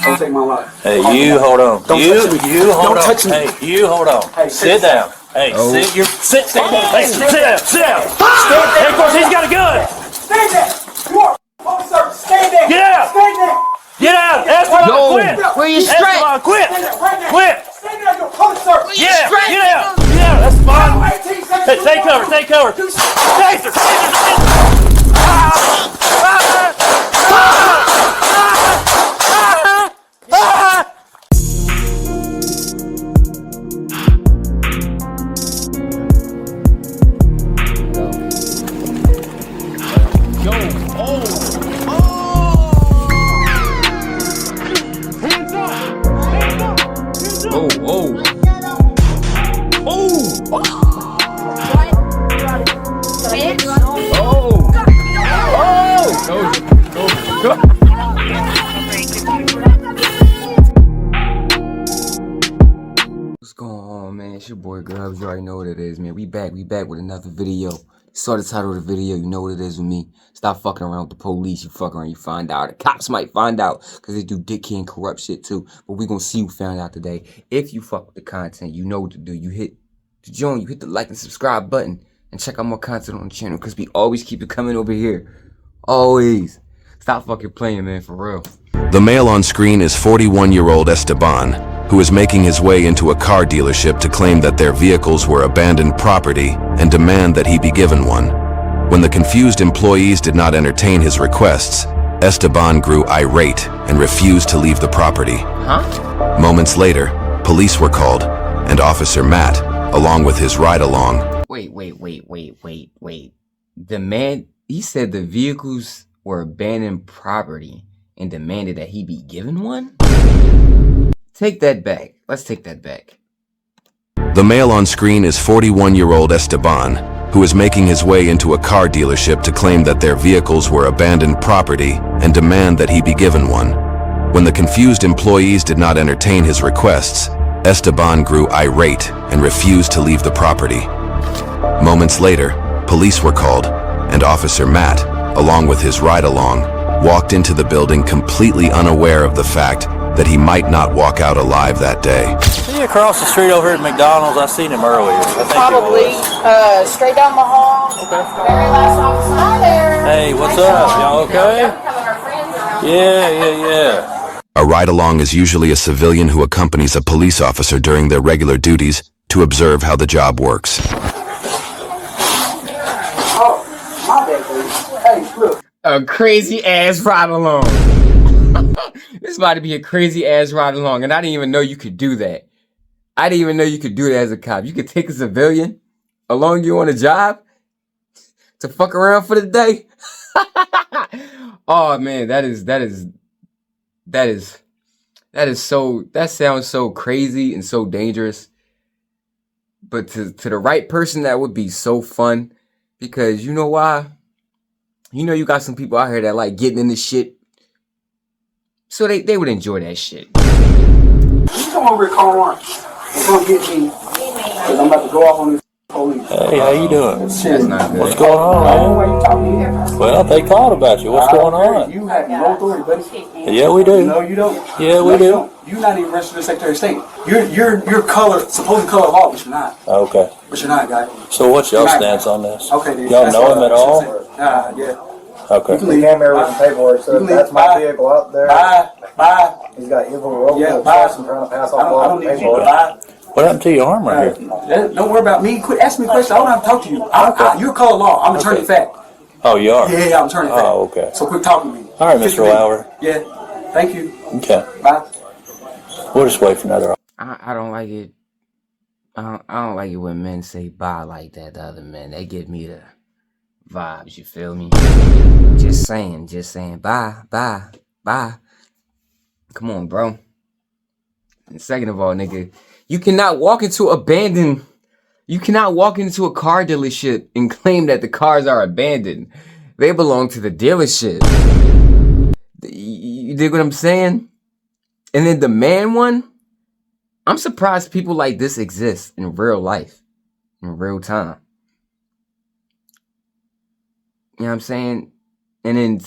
Don't take my life. Hey, you hold on. Don't touch me. You hold Don't on. touch me. Hey, you hold on. Hey, sit down. Hey, sit down. Hey, sit down. Sit down. Hey, of course, he's got a gun. Stand there. You are officer. Stand there. Get out. Stand there. Get out. Esteban, quit. Where you straight? Esteban, quit. Stand there right now. Quit. Stand there. You're officer. Yeah, get out. Get out. That's fine. Hey, take cover. Take cover. Taser. What's going on, man? It's your boy Grubz. You already know what it is, man. We back with another video. You saw the title of the video, you know what it is with me. Stop fucking around with the police. You fuck around, you find out. The cops might find out because they do dickhead and corrupt shit too. But we gonna see who found out today. If you fuck with the content, you know what to do. You hit the join, you hit the like and subscribe button, and check out more content on the channel because we always keep it coming over here. Always. Stop fucking playing, man, for real. The male on screen is 41-year-old Esteban, who is making his way into a car dealership to claim that their vehicles were abandoned property and demand that he be given one. When the confused employees did not entertain his requests, Esteban grew irate and refused to leave the property. Moments later, police were called, and Officer Matt, along with his ride-along. Wait. The man, he said the vehicles were abandoned property and demanded that he be given one? Take that back. Let's take that back. The male on screen is 41-year-old Esteban, who is making his way into a car dealership to claim that their vehicles were abandoned property and demand that he be given one. When the confused employees did not entertain his requests, Esteban grew irate and refused to leave the property. Moments later, police were called, and Officer Matt, along with his ride-along, walked into the building completely unaware of the fact that he might not walk out alive that day. He across the street over here at McDonald's. I seen him earlier. Probably straight down the hall. Okay. Very last officer. Hi there. Hey, what's up? Y'all okay? Yeah. A ride-along is usually a civilian who accompanies a police officer during their regular duties to observe how the job works. Oh, my bad, please. Hey, look. A crazy ass ride along. This about to be a crazy ass ride along, and I didn't even know you could do that. I didn't even know you could do that as a cop. You could take a civilian along you on a job to fuck around for the day. Oh man, that sounds so crazy and so dangerous. But to the right person, that would be so fun, because you know why? You know you got some people out here that like getting into shit. So they would enjoy that shit. You come over here, call one. Come get me. Because I'm about to go off on this police. Hey, how you doing? That's not good. What's going on, man? Why you talking to me? Well, they called about you. What's going on? You have no authority, buddy. Yeah, we do. No, you don't. Yeah, we do. You're not even registered Secretary of State. You're color, supposed color of law, but you're not. Okay. But you're not, guy. So what's y'all stance on this? Okay, dude. Y'all know him at all? Yeah. Okay. You can leave. He came here with some paperwork, so that's my vehicle out there. Bye. He's got evil roll Yeah, and bye. trying to pass I off all don't the need you. paperwork. Bye. What happened to your arm right here? Don't worry about me. Quit asking me questions. I don't have to talk to you. You're color law. I'm attorney fact. Oh, you are? Yeah, I'm attorney fact. Oh, okay. So quit talking to me. All right, Mr. Lauer. Yeah. Thank you. Okay. Bye. We'll just wait for another. I don't like it. I don't like it when men say bye like that to other men. They give me the vibes, you feel me? Just saying, bye. Come on, bro. And second of all, nigga, you cannot walk into a car dealership and claim that the cars are abandoned. They belong to the dealership. You dig what I'm saying? And then the man one, I'm surprised people like this exist in real life, in real time. You know what I'm saying? And then,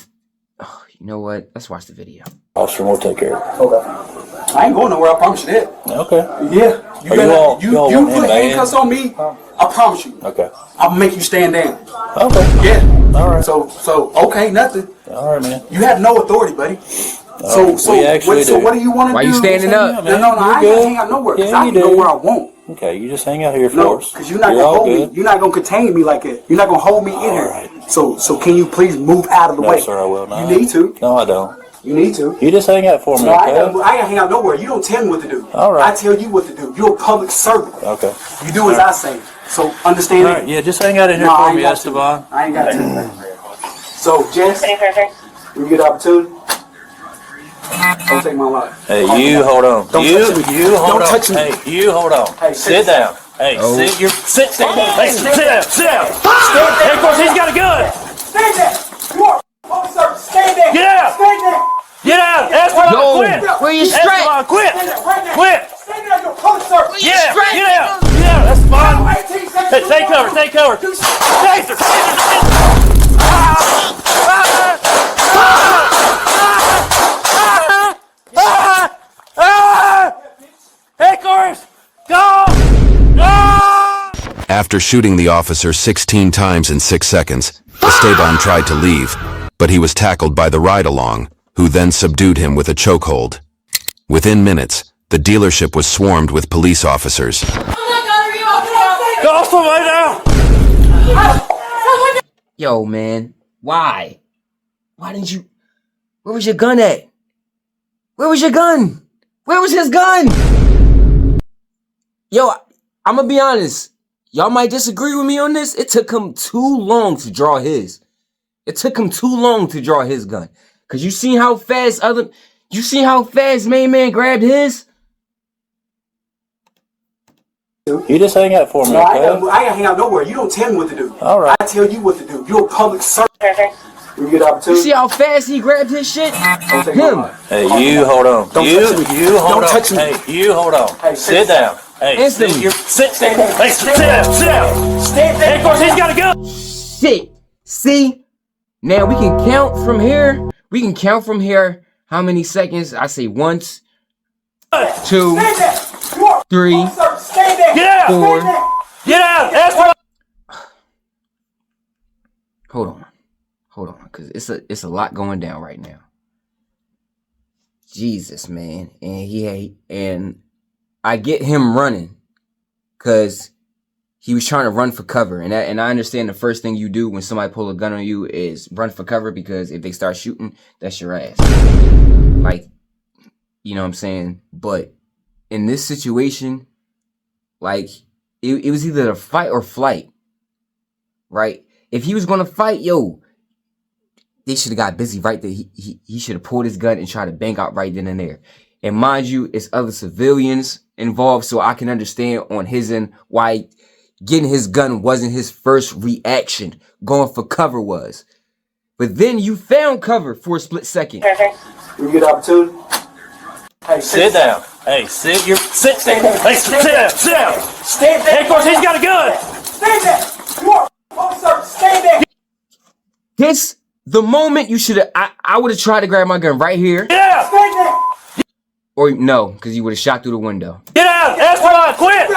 You know what? Let's watch the video. Officer, we'll take care of it. Okay. I ain't going nowhere. I promise you that. Okay. Yeah. You put handcuffs on me. I promise you. Okay. I'll make you stand down. Okay. Yeah. All right. So okay, nothing. All right, man. You have no authority, buddy. So what do you want to do? Why you standing up? No, I ain't gonna hang out nowhere. Yeah, I can go where I want. Okay, you just hang out here for No, us. because you're not gonna hold me. You're not gonna contain me like that. You're not gonna hold me in here. Right. So can you please move out of the way? No, sir, I will not. You need to. No, I don't. You need to. You just hang out for me, No, I okay? ain't gonna hang out nowhere. You don't tell me what to do. All right. I tell you what to do. You're a public servant. Okay. You do as I say. So understand All it. right, yeah, just hang out in here No, I for ain't me, got to. Esteban. I ain't got to. So, Jess, when you get the opportunity, don't take my life. Hey, you hold on. Don't you touch me. hold Don't on. touch me. Hey, you hold on. Hey, sit down. Hey, Oh. sit down. Sit down. Hey, sit down. Sit down. Hey, of course, he's got a gun. Stand there. You are officer. Stand there. Get out. Stand there. Get out. Esteban, Yo, quit. where you straight? Esteban, quit. Stand there right now. Quit. Stand there. You're a public servant. Yeah, get out. Get out. That's fine. 18 seconds. Hey, take cover. Take cover. Taser. Hey, Chorus. Go. After shooting the officer 16 times in 6 seconds, Esteban tried to leave, but he was tackled by the ride-along, who then subdued him with a chokehold. Within minutes, the dealership was swarmed with police officers. Go somebody down. Yo, man. Why? Why didn't you... Where was your gun at? Where was your gun? Where was his gun? Yo, I'm gonna be honest. Y'all might disagree with me on this. It took him too long to draw his. It took him too long to draw his gun. Cause you seen how fast main man grabbed his? You just hang out for me, No, I okay? ain't hang out nowhere. You don't tell me what to do. All right. I tell you what to do. You're a public servant. When you get the You opportunity, see how fast he grabbed his shit? don't take my Him. life. Hey, you hold on. Don't you touch me. hold Don't on. touch me. Hey, you hold on. Hey, sit down. Hey, Instantly. sit Stand down. there. Hey, sit down. Sit down. Stand Hey, there. of course, he's got a gun. Shit. See? Now we can count from here. We can count from here how many seconds. I say 1, 2, Stand there. You are 3, officer. Stand there. Get out. 4. Stand there. Get out. Esteban. Hold on, cause it's a lot going down right now. Jesus, man, and I get him running, cause he was trying to run for cover, and I understand the first thing you do when somebody pull a gun on you is run for cover, because if they start shooting, that's your ass. Like, you know what I'm saying? But in this situation, like it was either a fight or flight, right? If he was gonna fight, yo, they should have got busy right there. He should have pulled his gun and tried to bang out right then and there. And mind you, it's other civilians involved, so I can understand on his end why getting his gun wasn't his first reaction. Going for cover was. But then you found cover for a split second. When you get the opportunity, hey, Sit down. Hey, sit down. Hey, sit down. Sit down. Stand there. Hey, of course, he's got a gun. Stand there. You are officer. Stand there. This the moment you should have. I would have tried to grab my gun right here, Get out. Stand there. or no, because you would have shot through the window. Get out. Esteban, quit.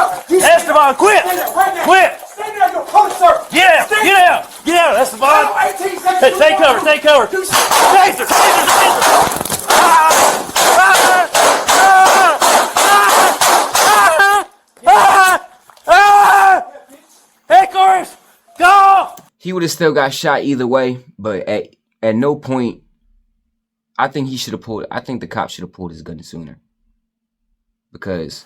Esteban, quit. Stand there right now. Quit. Stand there. You're a public servant. Yeah, get out. Get out. Esteban. 18 seconds. Hey, take cover. Take cover. Taser. Hey, Chorus. Go. He would have still got shot either way, but at no point, I think he should have pulled. I think the cop should have pulled his gun sooner, because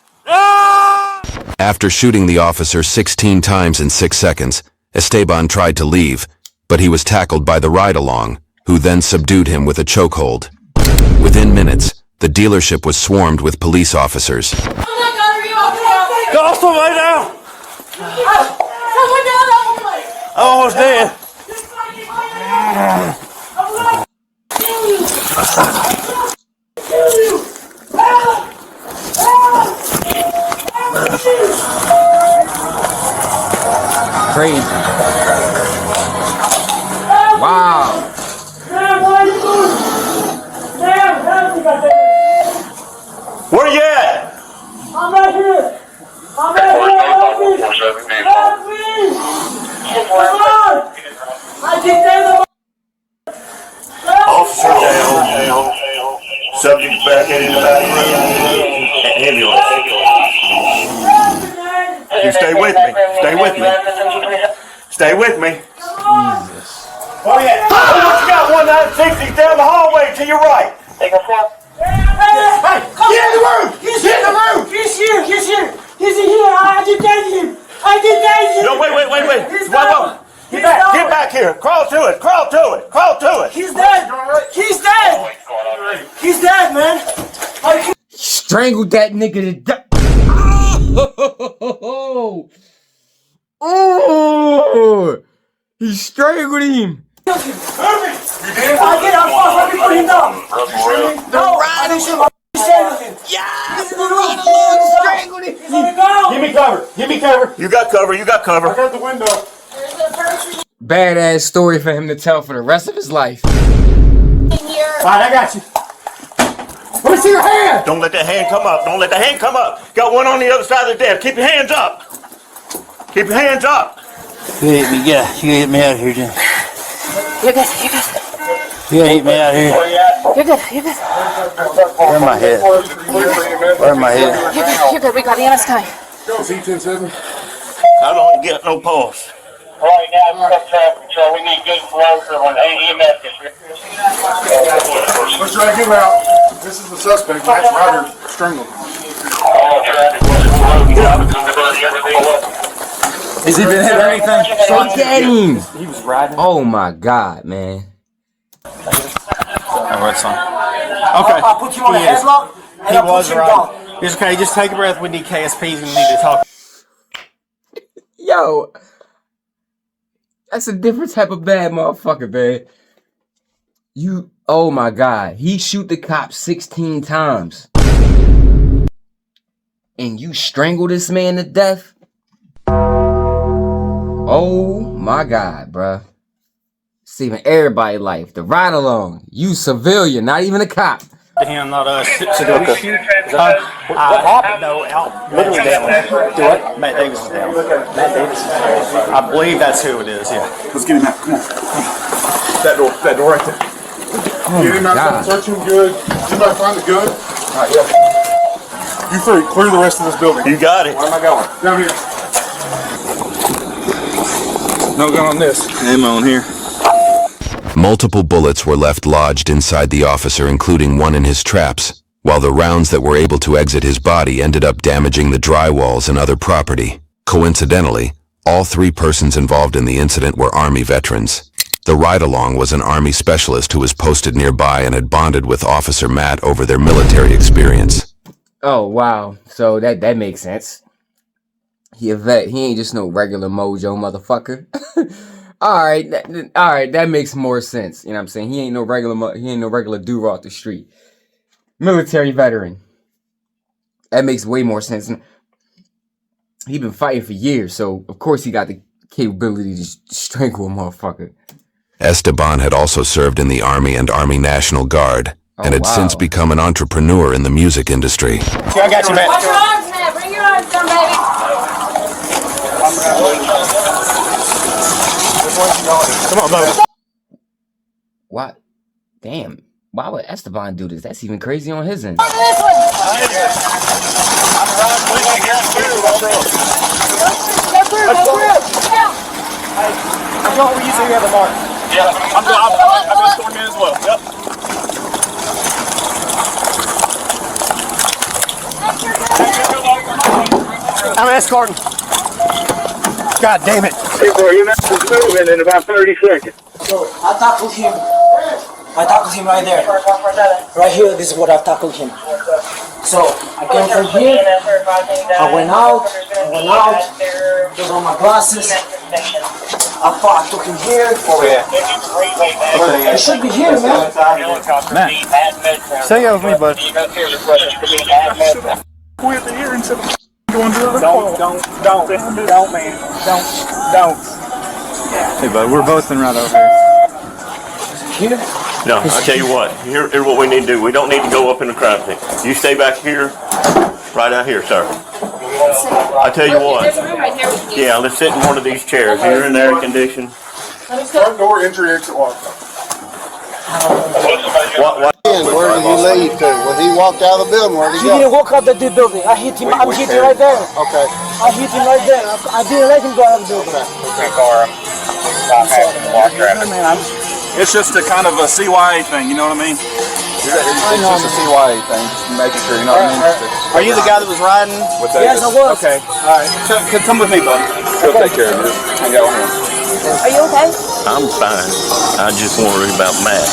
After shooting the officer 16 times in 6 seconds, Esteban tried to leave, but he was tackled by the ride-along, who then subdued him with a chokehold. Within minutes, the dealership was swarmed with police officers. Go somebody down. I'm almost dead. crazy. Wow. Where you at? I'm right here. I'm right here. Help me. Help me. Come on. I can tell them. Officer down. Subject back in the back room. Ambulance. You stay with me. Stay with me. Stay with me. Jesus. Oh yeah. Oh, what you got? 160 down the hallway to your right. Hey, get in the room. He's in the room. He's here. He's here. He's here. I detained him. I detained him. No, wait. He's Whoa. Get back here. Crawl to it. He's dead. He's dead. He's dead, man. Strangled that nigga to death. Oh! He strangled him. I did. I'm far. Let me put him down. No, I didn't shoot my strangled him. Yeah! Strangled him. He's on the ground. Give me cover. You got cover. I got the window. Badass story for him to tell for the rest of his life. Alright, I got you. Let me see your hand. Don't let that hand come up. Got one on the other side of the desk. Keep your hands up. You gotta get me out of here, Jim. You're good. You gotta get me out of here. You're good. Where's my head? You're good. We got you on time. C-10-7. I don't get no pulse. Right now, traffic control. We need good flow for when EMS gets here. Let's try to get him out. This is the suspect. Max Ryder strangled. Has he been hit or anything? Look at him. He was riding. Oh my God, man. Alright, son. Okay. I'll put you on a headlock. He was right. It's okay. Just take a breath. We need KSPs and we need to talk. Yo. That's a different type of bad motherfucker, man. Oh my God. He shoot the cop 16 times. And you strangle this man to death? Oh my God, bruh. Saving everybody's life. The ride along. You civilian, not even a cop. Him, not us. So do we shoot? What happened though? Literally down. Do what? Matt Davis is down. Matt Davis. I believe that's who it is. Yeah. Let's get him out. Come on. That door right there. Get him out. Search him good. Anybody find the gun? Alright, yeah. You three, clear the rest of this building. You got it. Where am I going? Down here. No gun on this. Ammo on here. Multiple bullets were left lodged inside the officer, including one in his traps, while the rounds that were able to exit his body ended up damaging the drywalls and other property. Coincidentally, all three persons involved in the incident were Army veterans. The ride-along was an Army specialist who was posted nearby and had bonded with Officer Matt over their military experience. Oh, wow. So that makes sense. He a vet. He ain't just no regular mojo motherfucker. Alright, that makes more sense. You know what I'm saying? He ain't no regular dude off the street. Military veteran. That makes way more sense. He been fighting for years, so of course he got the capability to strangle a motherfucker. Esteban had also served in the Army and Army National Guard, and had since become an entrepreneur in the music industry. Yeah, I got you, Matt. Watch your arms, Matt. Bring your arms down, baby. Come on, brother. What? Damn. Why would Esteban do this? That's even crazy on his end. This one. Go through. I'm going where you say you have a mark. Yeah, I'm going to storm in as well. Yep. I'm escorting. God damn it. Hey, bro, you're not moving in about 30 seconds. So I tackled him. Right there. Right here, this is what I tackled him. So I came from here. I went out. Those are my glasses. I took him here. Oh, yeah. It should be here, man. Matt, say it with me, bud. Quit the here instead of going to the Don't, man. Don't. Hey, bud, we're both in right over here. Here? No, I tell you what. Here's what we need to do. We don't need to go up in the crime scene. You stay back here, right out here, sir. I tell you what. There's a room right here. Yeah, let's sit in one of these chairs. Here in the air conditioned. Front door, entry, exit, lock. What? Where did he leave to? When he walked out of the building, where did he He go? didn't walk out the building. I hit him. I'm hitting right there. Okay. I hit him right there. I didn't let him go out of the building. It's just a kind of a CYA thing, you know what I mean? It's just a CYA thing, making sure, you know what I mean? Are you the guy that was riding? Yes, I was. Okay, alright. Come with me, bud. He'll take care of it. Hang out with him. Are you okay? I'm fine. I just worry about Matt.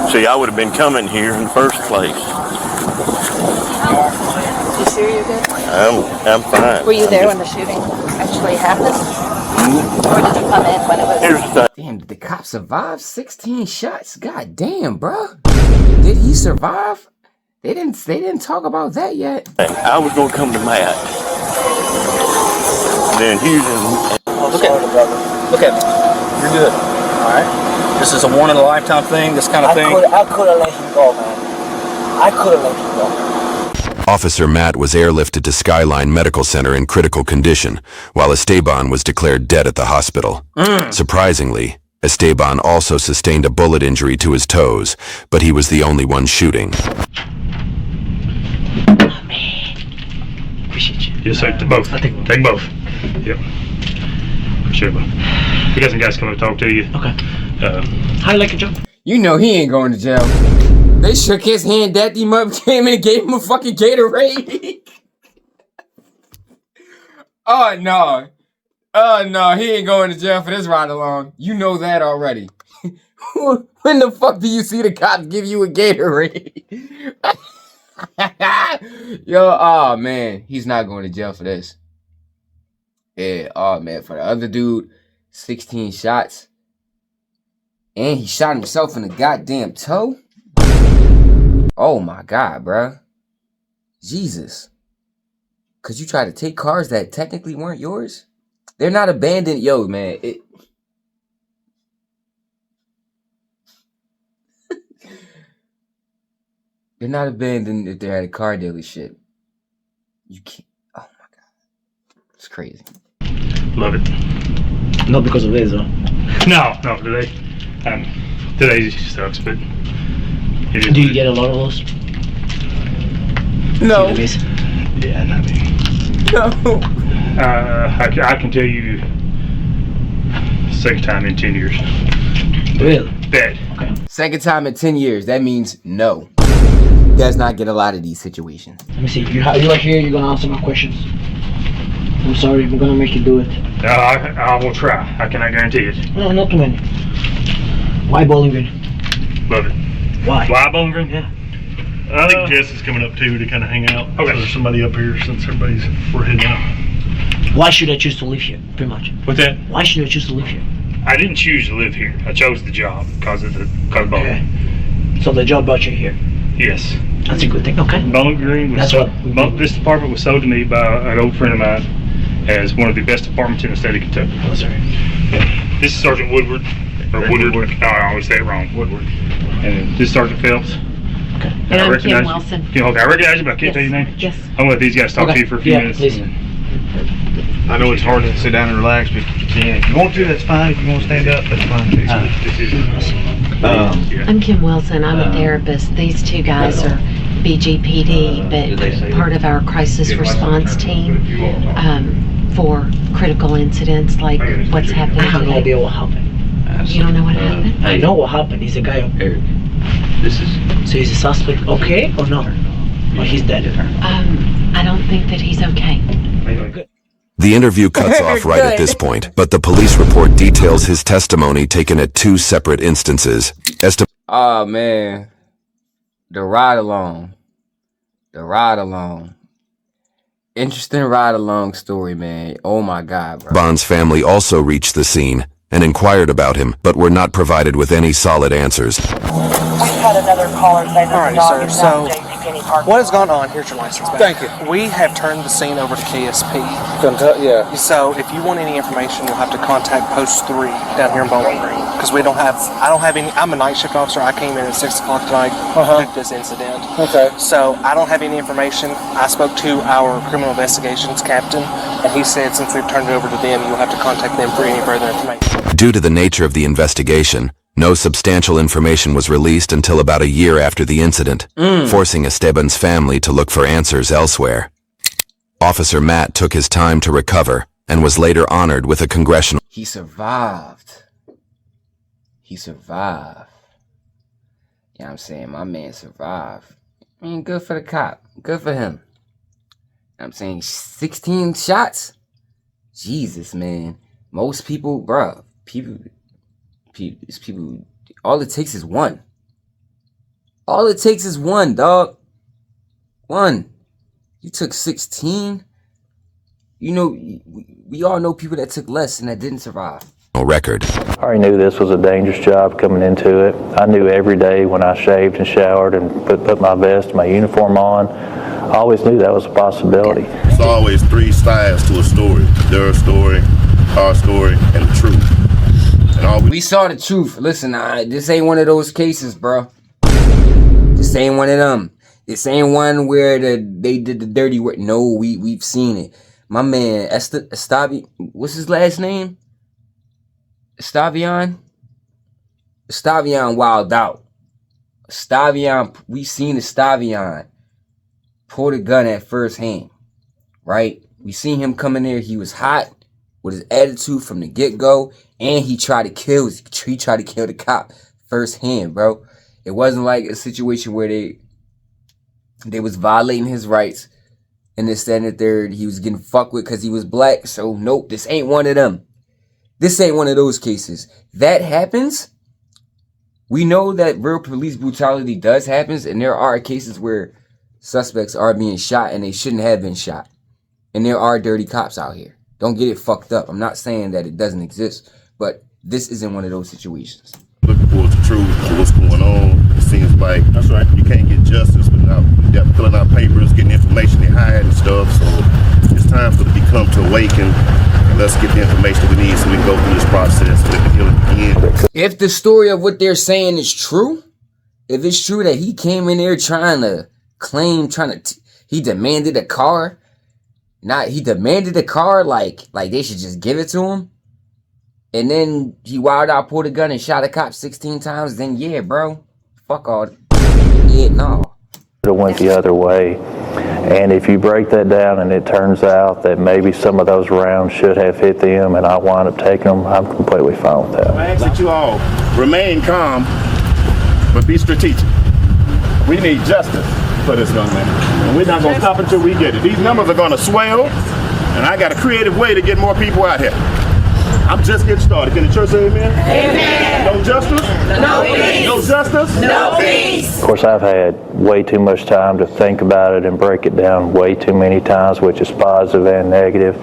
See, I would have been coming here in the first place. You sure you're good? I'm fine. Were you there when the shooting actually happened? Or did you come in when it was? Here's the thing. Damn, did the cop survive 16 shots? God damn, bro. Did he survive? They didn't talk about that yet. I was gonna come to Matt. Then Houston. Look at me. You're good. Alright? This is a one in a lifetime thing, this kind of thing. I could have let him go, man. I could have let him go. Officer Matt was airlifted to Skyline Medical Center in critical condition, while Esteban was declared dead at the hospital. Surprisingly, Esteban also sustained a bullet injury to his toes, but he was the only one shooting. Appreciate you. Yes, sir. Both. Take both. Yep. Appreciate it. We got some guys coming to talk to you. Okay. How you like your job? You know he ain't going to jail. They shook his hand, dapped him up, came in and gave him a fucking Gatorade. Oh, no. Oh, no. He ain't going to jail for this ride along. You know that already. When the fuck do you see the cops give you a Gatorade? Yo, oh, man. He's not going to jail for this. Yeah, oh, man. For the other dude, 16 shots. And he shot himself in the goddamn toe. Oh my God, bruh. Jesus. Could you try to take cars that technically weren't yours? They're not abandoned. Yo, man. They're not abandoned if they're at a car dealership. You can't. Oh my God. It's crazy. Love it. Not because of this, though. No, today. Today sucks, but it is. Do you get a lot of those? No. Yeah, not me. No. I can tell you second time in 10 years. Really? Bad. Okay. Second time in 10 years. That means no. Does not get a lot of these situations. Let me see. You are here. You're gonna answer my questions. I'm sorry. I'm gonna make you do it. I will try. I cannot guarantee it. No, not too many. Why Bowling Green? Love it. Why? Why Bowling Green? Yeah. I think Jess is coming up too to kind of hang out. Okay. So there's somebody up here since we're heading out. Why should I choose to live here? Pretty much. What's that? Why should I choose to live here? I didn't choose to live here. I chose the job because of bowling. Okay. So the job brought you here. Yes. That's a good thing. Okay. Bowling Green was this apartment was sold to me by an old friend of mine as one of the best apartments in the state of Kentucky. Oh, sorry. Yeah. This is Sergeant Woodward. Or Woodward. Oh, I always say it wrong. Woodward. And this is Sergeant Phelps. Okay. And I'm Kim Wilson. Okay, I recognize you, but I can't tell your name. Yes. I'm gonna let these guys talk to you for a few minutes. Please. I know it's hard to sit down and relax, but you can. If you want to, that's fine. If you want to stand up, that's fine too. I'm Kim Wilson. I'm a therapist. These two guys are BGPD, but part of our crisis response team for critical incidents like what's happened I have no today. idea what happened. You don't know what happened? I know what happened. He's a guy. So he's a suspect, okay or no? Or he's dead? I don't think that he's okay. The interview cuts off right at this point, but the police report details his testimony taken at two separate instances. Oh man. The ride along. Interesting ride along story, man. Oh my God, bro. Bond's family also reached the scene and inquired about him, but were not provided with any solid answers. We had another caller say that the dog is down, JP. What has gone on? Here's your license back. Thank you. We have turned the scene over to KSP. Yeah. So if you want any information, you'll have to contact Post 3 down here in Bowling Green. Because I don't have any, I'm a night shift officer. I came in at 6 o'clock tonight to do this incident. Okay. So I don't have any information. I spoke to our criminal investigations captain, and he said since we've turned it over to them, you'll have to contact them for any further information. Due to the nature of the investigation, no substantial information was released until about a year after the incident, forcing Esteban's family to look for answers elsewhere. Officer Matt took his time to recover and was later honored with a congressional... He survived. He survived. You know what I'm saying? My man survived. I mean, good for the cop. Good for him. You know what I'm saying? 16 shots? Jesus, man. Most people, bruh, people, all it takes is one. All it takes is one, dog. One. You took 16. You know, we all know people that took less and that didn't survive. record. I already knew this was a dangerous job coming into it. I knew every day when I shaved and showered and put my vest, my uniform on, I always knew that was a possibility. There's always three sides to a story: their story, our story, and the truth. And we saw the truth. Listen, this ain't one of those cases, bro. This ain't one of them. This ain't one where they did the dirty work. No, we've seen it. My man, Estavian, what's his last name? Estavian wilded out. Estavian, we seen Estavian pull the gun at first hand, right? We seen him come in there. He was hot with his attitude from the get-go, and he tried to kill the cop first hand, bro. It wasn't like a situation where they was violating his rights and this, that, and the third. He was getting fucked with because he was black. So nope, this ain't one of them. This ain't one of those cases. That happens. We know that real police brutality does happen, and there are cases where suspects are being shot and they shouldn't have been shot. And there are dirty cops out here. Don't get it fucked up. I'm not saying that it doesn't exist, but this isn't one of those situations. Looking for the truth of what's going on. It seems like that's right. You can't get justice without filling out papers, getting information they hide and stuff. So it's time for the become to awaken. And let's get the information we need so we can go through this process so we can heal it again. If the story of what they're saying is true, if it's true that he came in there trying to claim, he demanded a car. He demanded a car like they should just give it to him. And then he wilded out, pulled a gun, and shot a cop 16 times. Then yeah, bro, fuck all. Yeah, no. It went the other way. And if you break that down and it turns out that maybe some of those rounds should have hit them and I wind up taking them, I'm completely fine with that. I ask that you all remain calm, but be strategic. We need justice for this young man. And we're not going to stop until we get it. These numbers are going to swell, and I got a creative way to get more people out here. I'm just getting started. Can the church say amen? Amen. No justice? No peace. No justice? No peace. Of course, I've had way too much time to think about it and break it down way too many times, which is positive and negative.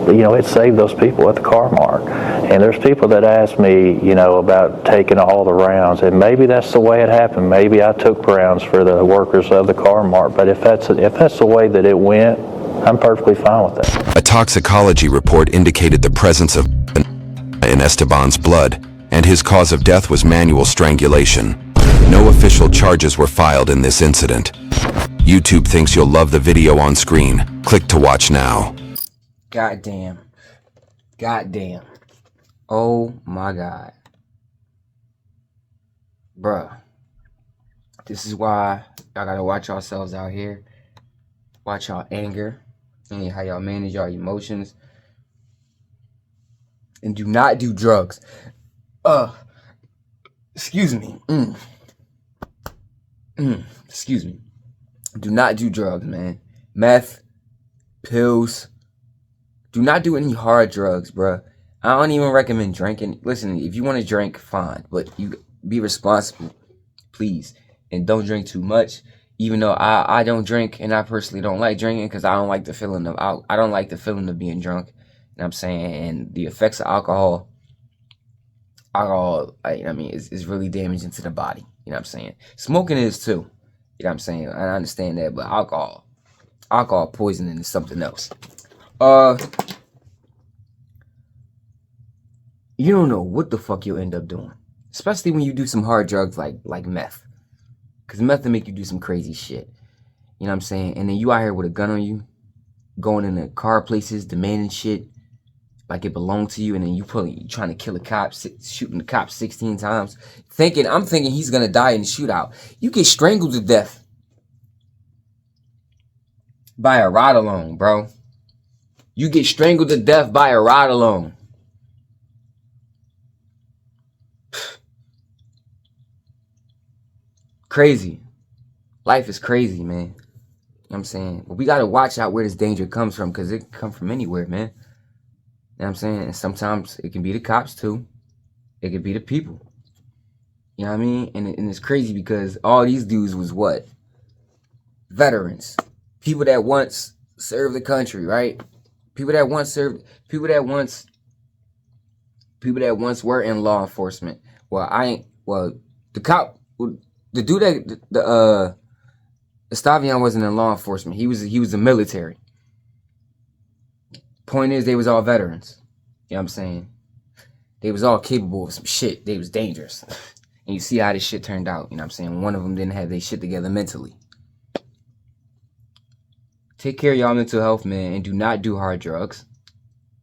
But, it saved those people at the car mart. And there's people that ask me, about taking all the rounds. And maybe that's the way it happened. Maybe I took rounds for the workers of the car mart. But if that's the way that it went, I'm perfectly fine with that. A toxicology report indicated the presence of in Esteban's blood, and his cause of death was manual strangulation. No official charges were filed in this incident. YouTube thinks you'll love the video on screen. Click to watch now. Goddamn. Goddamn. Oh my God. Bruh. This is why y'all gotta watch yourselves out here. Watch y'all anger and how y'all manage your emotions. And do not do drugs. Excuse me. Excuse me. Do not do drugs, man. Meth, pills. Do not do any hard drugs, bruh. I don't even recommend drinking. Listen, if you want to drink, fine. But you be responsible, please. And don't drink too much. Even though I don't drink, and I personally don't like drinking because I don't like the feeling of I don't like the feeling of being drunk. You know what I'm saying? And the effects of alcohol, is really damaging to the body. You know what I'm saying? Smoking is too. You know what I'm saying? I understand that, but alcohol poisoning is something else. You don't know what the fuck you'll end up doing. Especially when you do some hard drugs like meth. Because meth will make you do some crazy shit. You know what I'm saying? And then you out here with a gun on you, going in the car places, demanding shit like it belonged to you, and then you trying to kill a cop, shooting the cop 16 times, I'm thinking he's gonna die in the shootout. You get strangled to death by a ride along, bro. You get strangled to death by a ride along. Crazy. Life is crazy, man. You know what I'm saying? But we gotta watch out where this danger comes from, because it can come from anywhere, man. You know what I'm saying? And sometimes it can be the cops too. It could be the people. You know what I mean? And it's crazy because all these dudes was what? Veterans. People that once served the country, right? People that once were in law enforcement. The dude that Estavian wasn't in law enforcement. He was the military. Point is, they was all veterans. You know what I'm saying? They was all capable of some shit. They was dangerous. And you see how this shit turned out. You know what I'm saying? One of them didn't have their shit together mentally. Take care of y'all mental health, man. And do not do hard drugs.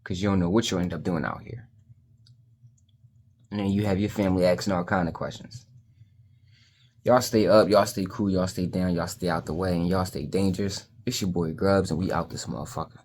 Because you don't know what you'll end up doing out here. And then you have your family asking all kind of questions. Y'all stay up. Y'all stay cool. Y'all stay down. Y'all stay out the way. And y'all stay dangerous. It's your boy Grubz. And we out this motherfucker.